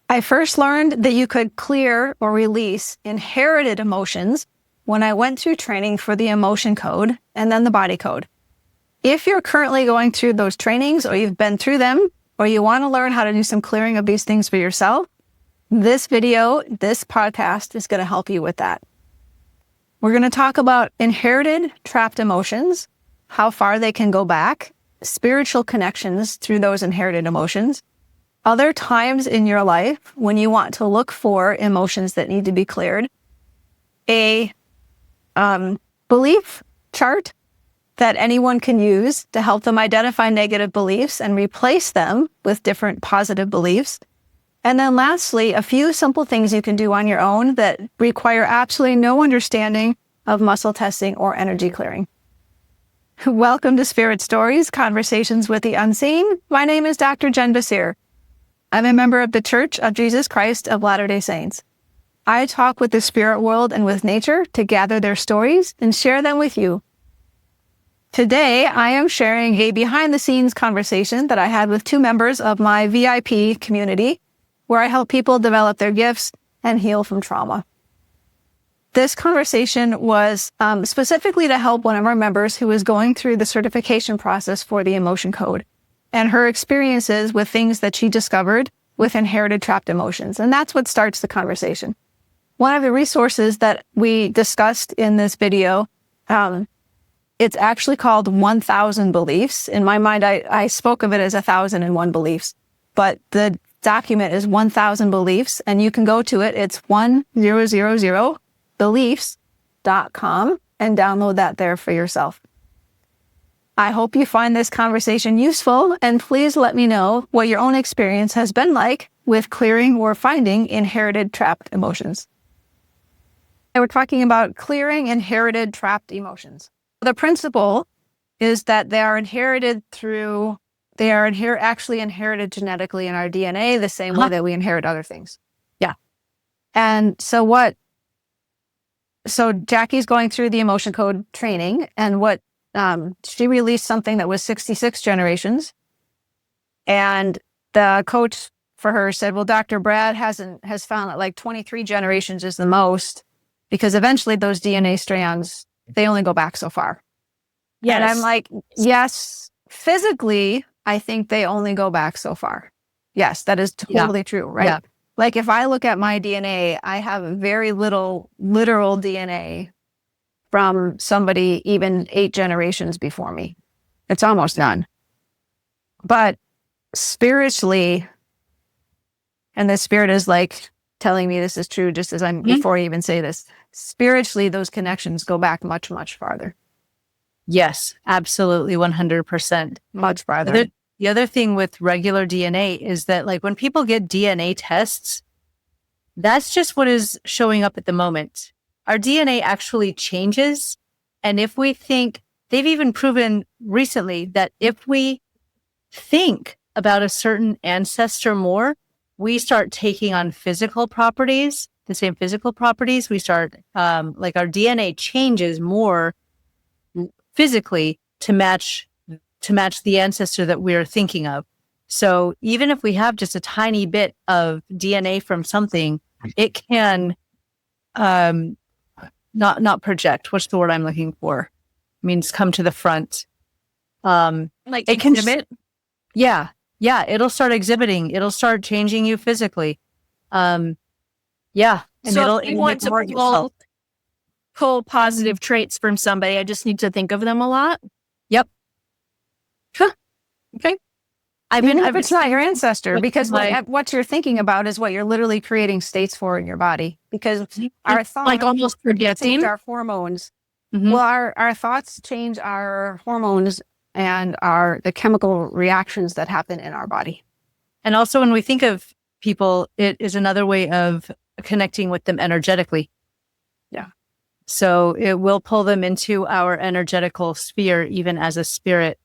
I first learned that you could clear or release inherited emotions when I went through training for the emotion code and then the body code. If you're currently going through those trainings or you've been through them, or you want to learn how to do some clearing of these things for yourself, this video, this podcast is going to help you with that. We're going to talk about inherited trapped emotions, how far they can go back, spiritual connections through those inherited emotions, other times in your life when you want to look for emotions that need to be cleared, a belief chart that anyone can use to help them identify negative beliefs and replace them with different positive beliefs. And then lastly, a few simple things you can do on your own that require absolutely no understanding of muscle testing or energy clearing. Welcome to Spirit Stories, Conversations with the Unseen. My name is Dr. Jen Basir. I'm a member of the Church of Jesus Christ of Latter-day Saints. I talk with the spirit world and with nature to gather their stories and share them with you. Today, I am sharing a behind-the-scenes conversation that I had with two members of my VIP community, where I help people develop their gifts and heal from trauma. This conversation was specifically to help one of our members who was going through the certification process for the emotion code and her experiences with things that she discovered with inherited trapped emotions. And that's what starts the conversation. One of the resources that we discussed in this video, it's actually called 1,000 Beliefs. In my mind, I spoke of it as 1,001 beliefs, but the document is 1,000 Beliefs, and you can go to it. It's 1000beliefs.com and download that there for yourself. I hope you find this conversation useful, and please let me know what your own experience has been like with clearing or finding inherited trapped emotions. And we're talking about clearing inherited trapped emotions. The principle is that they are inherited actually inherited genetically in our DNA the same way that we inherit other things. Yeah. And so Jackie's going through the emotion code training, and she released something that was 66 generations. And the coach for her said, well, Dr. Brad has found that like 23 generations is the most, because eventually those DNA strands, they only go back so far. Yes. And I'm like, yes, physically, I think they only go back so far. Yes, that is totally true, right? Yeah. Like if I look at my DNA, I have very little literal DNA from somebody even 8 generations before me. It's almost none. But spiritually, and the spirit is like telling me this is true just as before I even say this, spiritually, those connections go back much, much farther. Yes, absolutely, 100%. Much farther. The other thing with regular DNA is that like when people get DNA tests, that's just what is showing up at the moment. Our DNA actually changes. And if we think, they've even proven recently that if we think about a certain ancestor more, we start taking on physical properties, the same physical properties. We start, like our DNA changes more physically to match the ancestor that we're thinking of. So even if we have just a tiny bit of DNA from something, it can not project. What's the word I'm looking for? It means come to the front. Like it exhibit? Yeah. It'll start exhibiting. It'll start changing you physically. Yeah. And so if you want to pull positive traits from somebody, I just need to think of them a lot. Yep. Huh. Okay. Even if it's not your ancestor, because what you're thinking about is what you're literally creating states for in your body. Because our thoughts, like almost projecting our hormones. Mm-hmm. Well, our thoughts change our hormones and the chemical reactions that happen in our body. And also when we think of people, it is another way of connecting with them energetically. Yeah. So it will pull them into our energetical sphere, even as a spirit.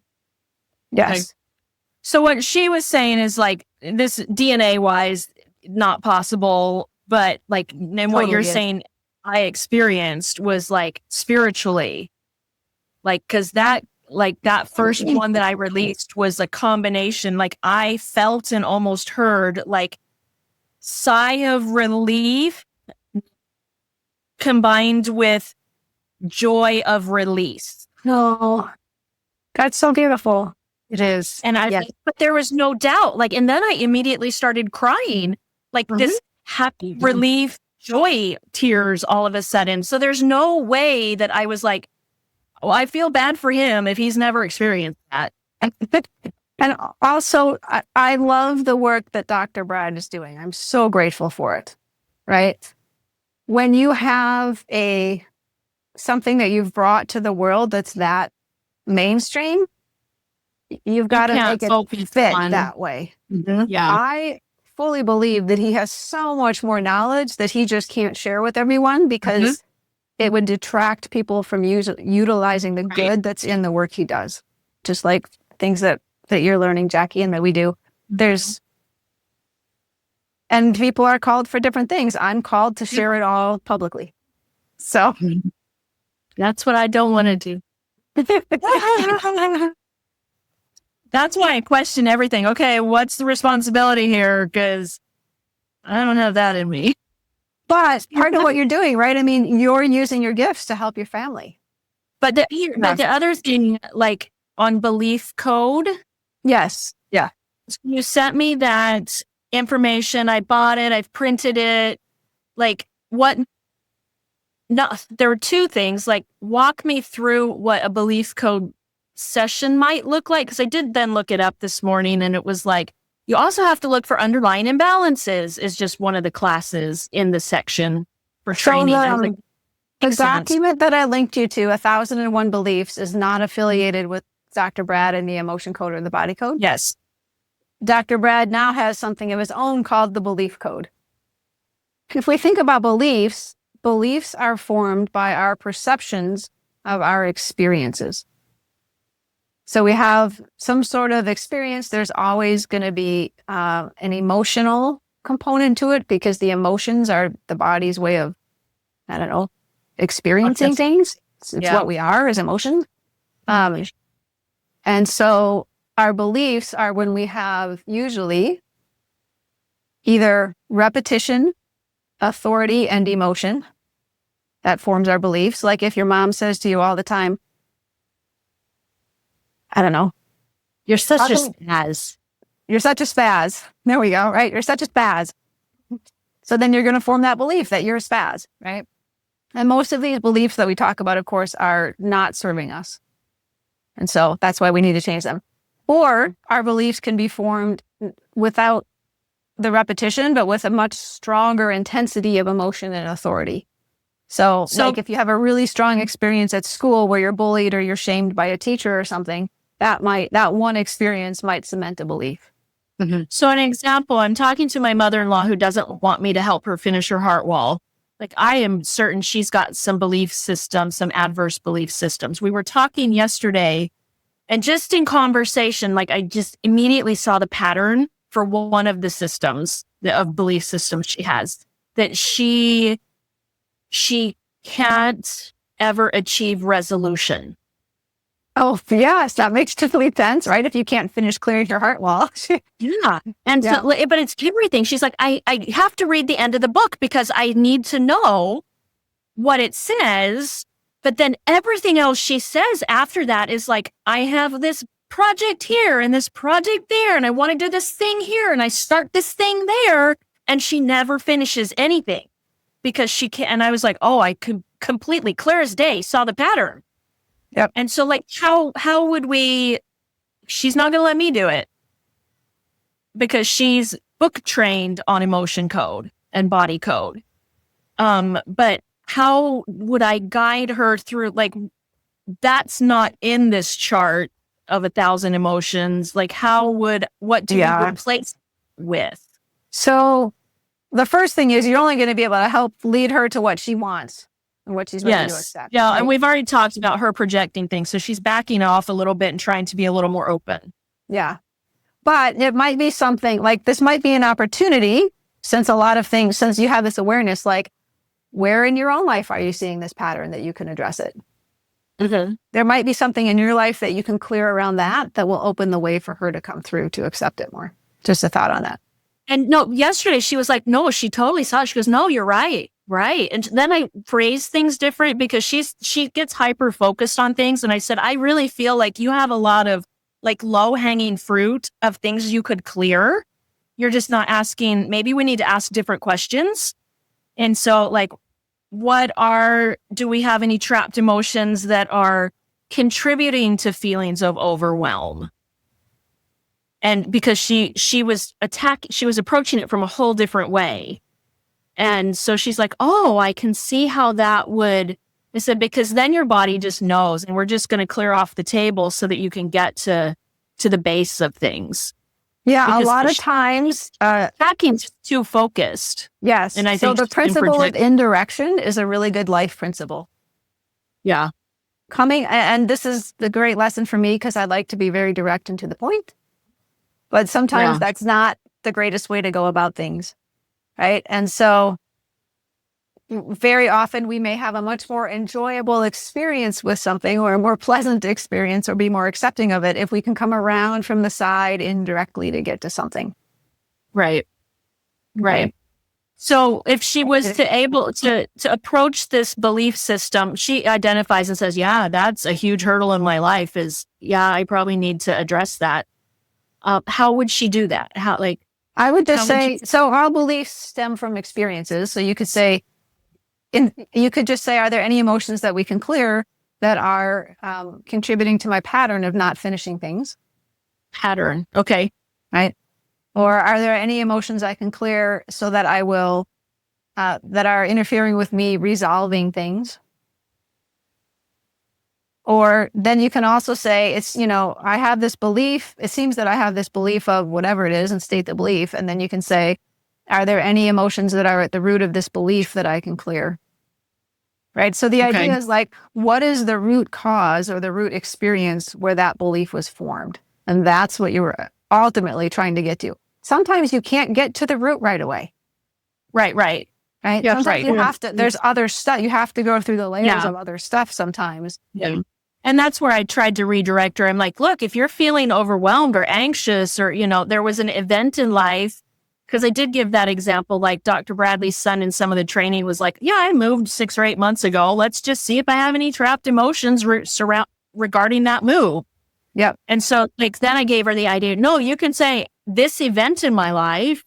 Yes. Okay. So what she was saying is like this DNA wise, not possible, but like, and what you're saying I experienced was like spiritually, like, cause that first one that I released was a combination. Like I felt and almost heard like sigh of relief combined with joy of release. No, that's so beautiful. It is. And but there was no doubt. Like, and then I immediately started crying, like this happy relief, joy tears all of a sudden. So there's no way that I was like, oh, I feel bad for him if he's never experienced that. And also, I love the work that Dr. Brad is doing. I'm so grateful for it, right? When you have something that you've brought to the world that's that mainstream, you've got to make it fit that way. Mm-hmm. Yeah. I fully believe that he has so much more knowledge that he just can't share with everyone because it would detract people from utilizing the good that's in the work he does. Just like things that you're learning, Jackie, and that we do. And people are called for different things. I'm called to share it all publicly. So that's what I don't want to do. That's why I question everything. Okay, what's the responsibility here? Because I don't have that in me. But part of what you're doing, right? I mean, you're using your gifts to help your family. But the other thing, like on belief code. Yes. Yeah. You sent me that information. I bought it. I've printed it. Like what? No, there were two things. Like walk me through what a belief code session might look like. Because I did then look it up this morning and it was like, you also have to look for underlying imbalances is just one of the classes in the section for training. The document that I linked you to, 1001 Beliefs, is not affiliated with Dr. Brad and the emotion code or the body code. Yes. Dr. Brad now has something of his own called the belief code. If we think about beliefs are formed by our perceptions of our experiences. So we have some sort of experience. There's always going to be an emotional component to it because the emotions are the body's way of, I don't know, experiencing things. It's what we are as emotions. And so our beliefs are when we have usually either repetition, authority, and emotion. That forms our beliefs. Like if your mom says to you all the time, I don't know, you're such a spaz. You're such a spaz. There we go, right? You're such a spaz. So then you're going to form that belief that you're a spaz, right? And most of these beliefs that we talk about, of course, are not serving us. And so that's why we need to change them. Or our beliefs can be formed without the repetition, but with a much stronger intensity of emotion and authority. So like if you have a really strong experience at school where you're bullied or you're shamed by a teacher or something, that one experience might cement a belief. Mm-hmm. So an example, I'm talking to my mother-in-law who doesn't want me to help her finish her heart wall. Like I am certain she's got some belief systems, some adverse belief systems. We were talking yesterday and just in conversation, like I just immediately saw the pattern for one of the systems of belief systems she has, that she can't ever achieve resolution. Oh, yes, that makes complete sense, right? If you can't finish clearing your heart wall. Yeah. And so, but it's everything. She's like, I have to read the end of the book because I need to know what it says. But then everything else she says after that is like, I have this project here and this project there, and I want to do this thing here, and I start this thing there, and she never finishes anything because she can't. And I was like, oh, I could completely clear as day saw the pattern. Yep. And so like, how would we, she's not going to let me do it because she's book trained on emotion code and body code. But how would I guide her through, like, that's not in this chart of 1,000 emotions. Like what do you replace with? So the first thing is you're only going to be able to help lead her to what she wants. And what she's ready to accept. Yeah, right? and we've already talked about her projecting things. So she's backing off a little bit and trying to be a little more open. Yeah. But it might be something like this might be an opportunity since you have this awareness, like where in your own life are you seeing this pattern that you can address it? Mm-hmm. There might be something in your life that you can clear around that will open the way for her to come through to accept it more. Just a thought on that. And no, yesterday she was like, no, she totally saw it. She goes, no, you're right. Right. And then I phrase things different because she gets hyper focused on things. And I said, I really feel like you have a lot of like low hanging fruit of things you could clear. You're just not asking. Maybe we need to ask different questions. And so like, do we have any trapped emotions that are contributing to feelings of overwhelm? And because she was approaching it from a whole different way. And so she's like, oh, I can see how that would, I said, because then your body just knows, and we're just going to clear off the table so that you can get to the base of things. Yeah, Because a lot of times, tracking's too focused. yes. And I so think the principle of indirection is a really good life principle. Yeah. And this is the great lesson for me because I like to be very direct and to the point. But sometimes that's not the greatest way to go about things, right? And so very often we may have a much more enjoyable experience with something or a more pleasant experience or be more accepting of it if we can come around from the side indirectly to get to something. Right. Right. So if she was able to approach this belief system, she identifies and says, yeah, that's a huge hurdle in my life I probably need to address that. How would she do that? I would just say, so all beliefs stem from experiences. So you could say, are there any emotions that we can clear that are contributing to my pattern of not finishing things? Pattern. Okay. Right. Or are there any emotions I can clear so that I will, that are interfering with me resolving things? Or then you can also say, I have this belief. It seems that I have this belief of whatever it is and state the belief. And then you can say, are there any emotions that are at the root of this belief that I can clear? Right. So the idea is like, what is the root cause or the root experience where that belief was formed? And that's what you were ultimately trying to get to. Sometimes you can't get to the root right away. Right. Yeah, sometimes you have to, there's other stuff. You have to go through the layers of other stuff sometimes. Yeah. And that's where I tried to redirect her. I'm like, look, if you're feeling overwhelmed or anxious or, there was an event in life, because I did give that example, like Dr. Bradley's son in some of the training was like, yeah, I moved 6 or 8 months ago. Let's just see if I have any trapped emotions regarding that move. Yep. And so like, then I gave her the idea, no, you can say this event in my life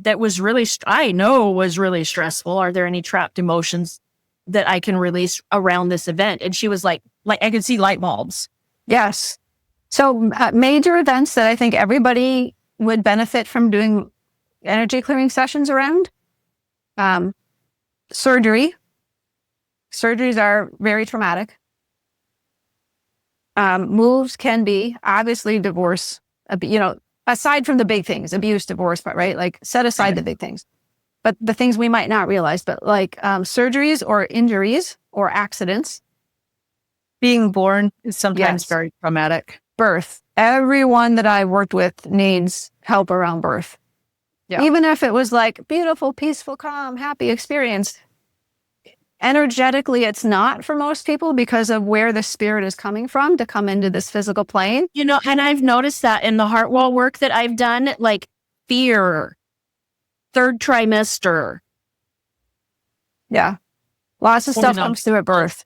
that was really, I know was really stressful. Are there any trapped emotions that I can release around this event? And she was like I could see light bulbs. Yes. So major events that I think everybody would benefit from doing energy clearing sessions around. Surgery. Surgeries are very traumatic. Moves can be obviously divorce, aside from the big things, abuse, divorce, right? Like set aside the big things. But the things we might not realize, but like surgeries or injuries or accidents. Being born is sometimes very traumatic. Birth. Everyone that I've worked with needs help around birth. Yeah. Even if it was like beautiful, peaceful, calm, happy experience, energetically, it's not for most people because of where the spirit is coming from to come into this physical plane. And I've noticed that in the heart wall work that I've done, like fear, 3rd trimester. Yeah. Lots of stuff comes through at birth.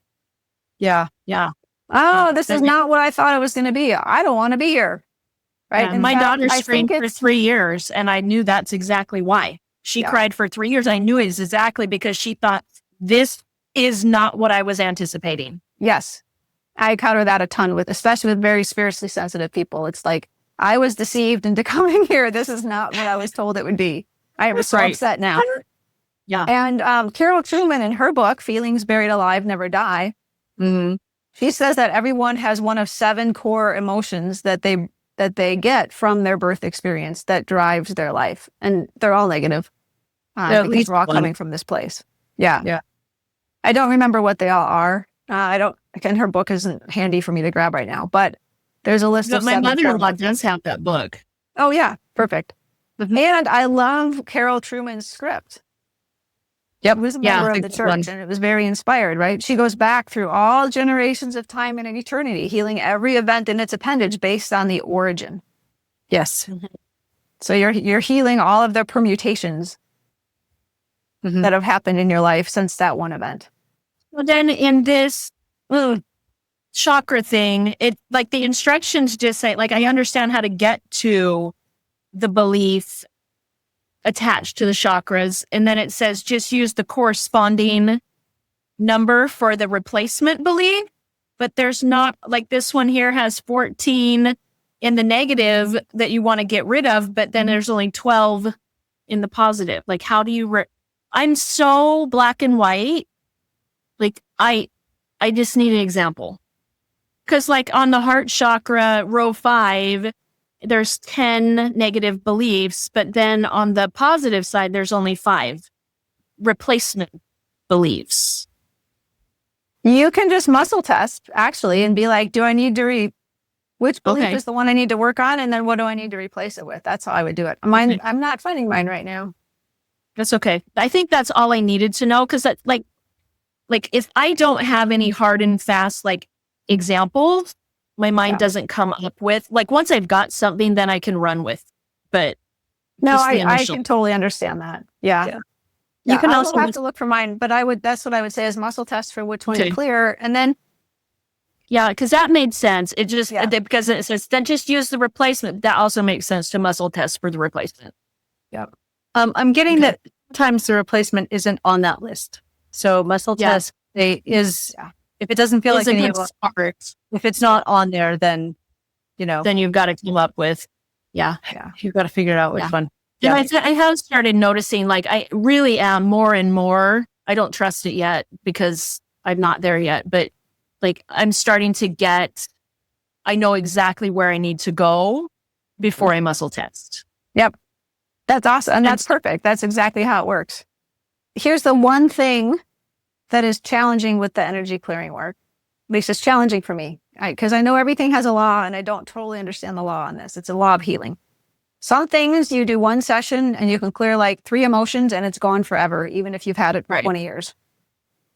Yeah. Oh, this is not what I thought it was going to be. I don't want to be here. Right. And my daughter screamed for 3 years, and I knew that's exactly why. She cried for 3 years. I knew it was exactly because she thought this is not what I was anticipating. Yes. I counter that a ton especially with very spiritually sensitive people. It's like, I was deceived into coming here. This is not what I was told it would be. I am so upset now. Yeah. And Carol Truman in her book, Feelings Buried Alive Never Die, she says that everyone has one of 7 core emotions that they get from their birth experience that drives their life. And they're all negative. Because we're all coming from this place. Yeah. I don't remember what they all are. Again, her book isn't handy for me to grab right now, but there's a list of 7. My mother-in-law does have that book. Oh yeah. Perfect. And I love Carol Truman's script. Yep. She was a member of the church and it was very inspired, right? She goes back through all generations of time and eternity, healing every event in its appendage based on the origin. Yes. So you're healing all of the permutations that have happened in your life since that one event. Well, then in this chakra thing, it like the instructions just say, like, I understand how to get to the belief attached to the chakras. And then it says just use the corresponding number for the replacement belief. But there's not, like, this one here has 14 in the negative that you want to get rid of, but then there's only 12 in the positive. Like, how do you I'm so black and white. Like, I just need an example. Because, like, on the heart chakra, row 5, there's 10 negative beliefs, but then on the positive side, there's only 5 replacement beliefs. You can just muscle test, actually, and be like, do I need to which belief is the one I need to work on? And then what do I need to replace it with? That's how I would do it. I'm not finding mine right now. That's okay. I think that's all I needed to know. Because, like if I don't have any hard and fast, like, examples, my mind doesn't come up with, like, once I've got something, then I can run with. But no, I can totally understand that. Yeah. You can also have to look for mine, but that's what I would say is muscle test for which one to clear. And then, because that made sense. It just, because it says, then just use the replacement. That also makes sense to muscle test for the replacement. Yep. I'm getting that sometimes the replacement isn't on that list. So muscle test is, if it doesn't feel like any of it, if it's not on there, then, then you've got to come up with, you've got to figure out which one. Yeah. I have started noticing, like, I really am more and more, I don't trust it yet because I'm not there yet, but, like, I'm starting to I know exactly where I need to go before I muscle test. Yep. That's awesome. And that's perfect. That's exactly how it works. Here's the one thing that is challenging with the energy clearing work. At least it's challenging for me, because I know everything has a law and I don't totally understand the law on this. It's a law of healing. Some things you do one session and you can clear like 3 emotions and it's gone forever, even if you've had it for 20 years.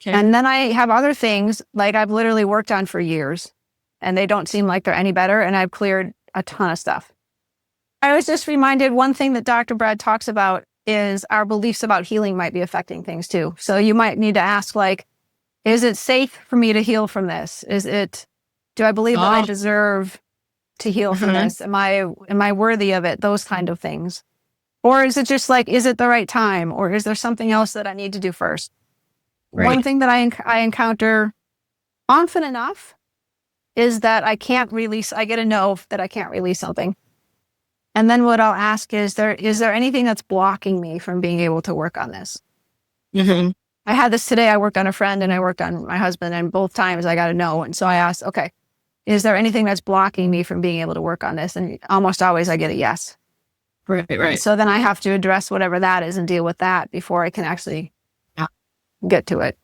Okay. And then I have other things like I've literally worked on for years and they don't seem like they're any better. And I've cleared a ton of stuff. I was just reminded one thing that Dr. Brad talks about is our beliefs about healing might be affecting things too. So you might need to ask, like, is it safe for me to heal from this? Do I believe that I deserve to heal from this? Am I worthy of it? Those kind of things. Or is it just like, is it the right time? Or is there something else that I need to do first? Right. One thing that I encounter often enough is that I get a no that I can't release something. And then what I'll ask is there anything that's blocking me from being able to work on this? Mm-hmm. I had this today. I worked on a friend and I worked on my husband, and both times I got a no. And so I asked, okay, is there anything that's blocking me from being able to work on this? And almost always I get a yes. Right. So then I have to address whatever that is and deal with that before I can actually get to it.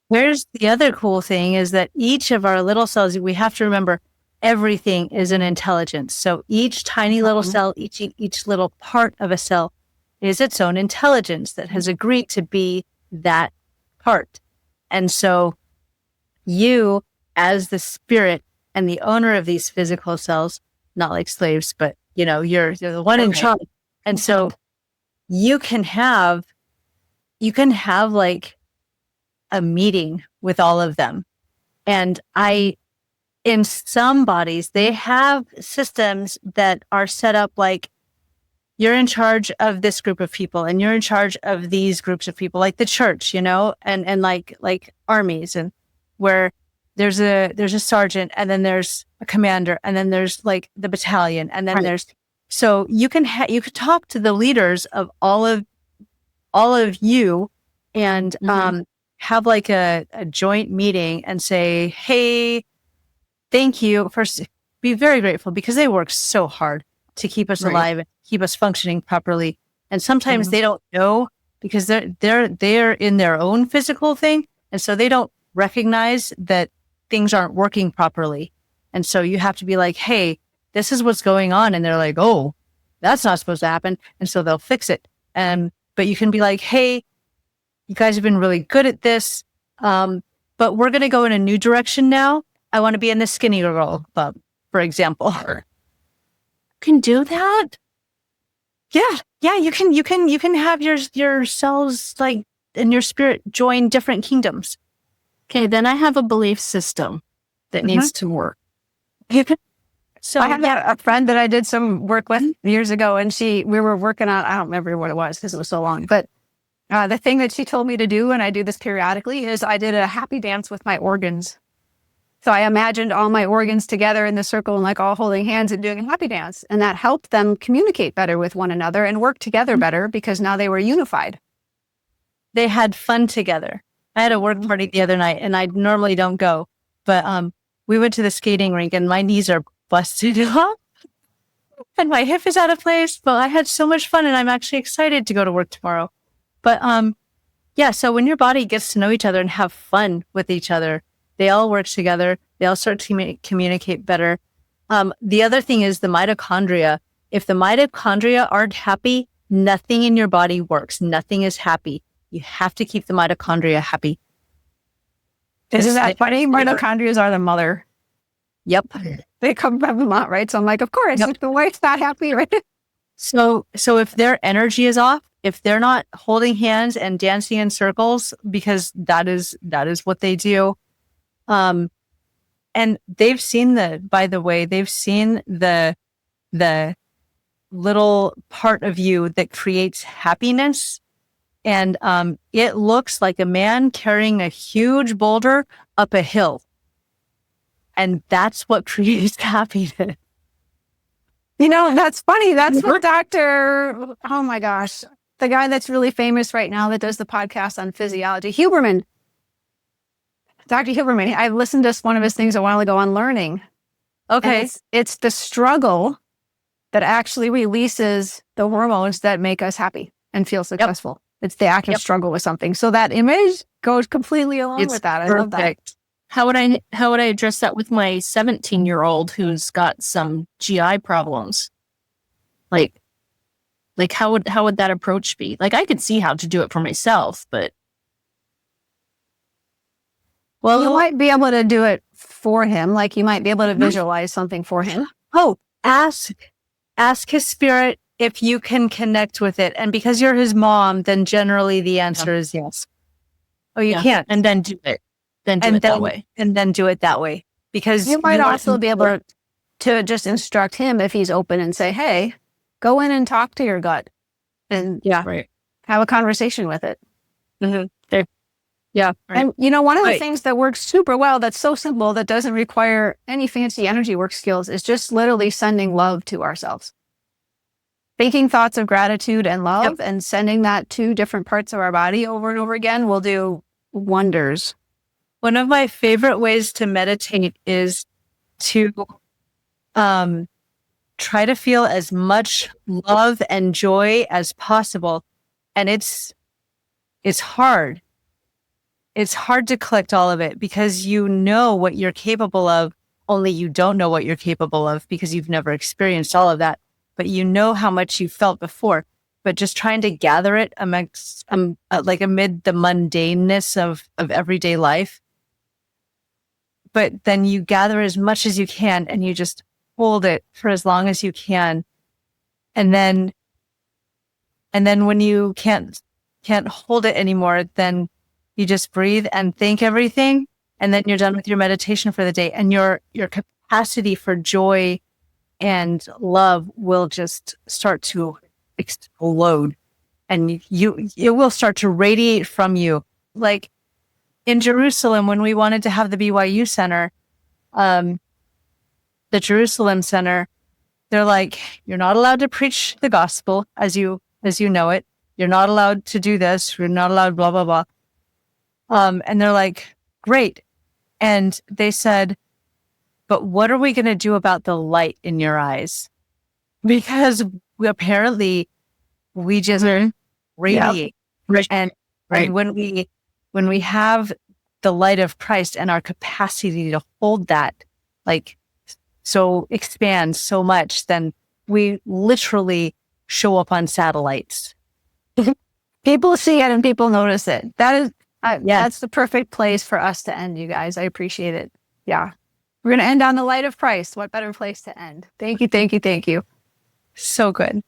Here's the other cool thing is that each of our little cells, we have to remember everything is an intelligence. So each tiny little cell, each little part of a cell is its own intelligence that has agreed to be that part. And so you, as the spirit and the owner of these physical cells, not like slaves, but you're the one in charge. And so you can have like a meeting with all of them. And in some bodies, they have systems that are set up like you're in charge of this group of people and you're in charge of these groups of people, like the church, and like armies, and where there's a sergeant and then there's a commander and then there's like the battalion and then there's, so you could talk to the leaders of all of you and have like a joint meeting and say, hey, thank you. First, be very grateful because they work so hard to keep us alive and keep us functioning properly. And sometimes they don't know because they're in their own physical thing. And so they don't recognize that things aren't working properly. And so you have to be like, hey, this is what's going on. And they're like, oh, that's not supposed to happen. And so they'll fix it. But you can be like, hey, you guys have been really good at this. But we're going to go in a new direction now. I want to be in the skinny girl club, for example. Can do that? Yeah. You can have your cells like and your spirit join different kingdoms. Okay, then I have a belief system that needs to work. So I had a friend that I did some work with years ago, and we were working on, I don't remember what it was because it was so long, but the thing that she told me to do, and I do this periodically, is I did a happy dance with my organs. So I imagined all my organs together in the circle and like all holding hands and doing a happy dance. And that helped them communicate better with one another and work together better because now they were unified. They had fun together. I had a work party the other night, and I normally don't go, but we went to the skating rink, and my knees are busted up, and my hip is out of place. But I had so much fun, and I'm actually excited to go to work tomorrow. But yeah. So when your body gets to know each other and have fun with each other, they all work together. They all start to communicate better. The other thing is the mitochondria. If the mitochondria aren't happy, nothing in your body works. Nothing is happy. You have to keep the mitochondria happy. Isn't that funny? Mitochondria are the mother. Yep. They come from the mom, right? So I'm like, of course, if the wife's not happy, right? So if their energy is off, if they're not holding hands and dancing in circles, because that is what they do. And they've seen the little part of you that creates happiness. And it looks like a man carrying a huge boulder up a hill. And that's what creates happiness. That's funny. That's what oh my gosh, the guy that's really famous right now that does the podcast on physiology, Huberman. Dr. Huberman, I listened to one of his things a while ago on learning. Okay. It's the struggle that actually releases the hormones that make us happy and feel successful. Yep. It's the active struggle with something. So that image goes completely along with that. I love that. How would I address that with my 17-year-old who's got some GI problems? Like how would that approach be? Like I could see how to do it for myself, but well, you might be able to do it for him. Like you might be able to visualize something for him. Oh, ask his spirit if you can connect with it. And because you're his mom, then generally the answer is yes. Oh, you can't. And then do it. Then do it that way. And then do it that way. Because you might also be able to just instruct him if he's open and say, hey, go in and talk to your gut and have a conversation with it. Mm-hmm. Yeah. Right. And one of the things that works super well, that's so simple, that doesn't require any fancy energy work skills, is just literally sending love to ourselves. Thinking thoughts of gratitude and love and sending that to different parts of our body over and over again will do wonders. One of my favorite ways to meditate is to try to feel as much love and joy as possible. And it's hard. It's hard to collect all of it because you know what you're capable of, only you don't know what you're capable of because you've never experienced all of that. But you know how much you felt before. But just trying to gather it amidst, amid the mundaneness of everyday life. But then you gather as much as you can and you just hold it for as long as you can. And then when you can't hold it anymore, then you just breathe and thank everything. And then you're done with your meditation for the day. And your capacity for joy and love will just start to explode. And it will start to radiate from you. Like in Jerusalem, when we wanted to have the BYU Center, the Jerusalem Center, they're like, you're not allowed to preach the gospel as you know it. You're not allowed to do this. You're not allowed blah, blah, blah. And they're like, great. And they said, but what are we going to do about the light in your eyes? Because apparently we just radiate. And when we have the light of Christ and our capacity to hold that, so expands so much, then we literally show up on satellites. People see it and people notice it. That's the perfect place for us to end, you guys. I appreciate it. Yeah. We're going to end on the light of Christ. What better place to end? Thank you, thank you, thank you. So good.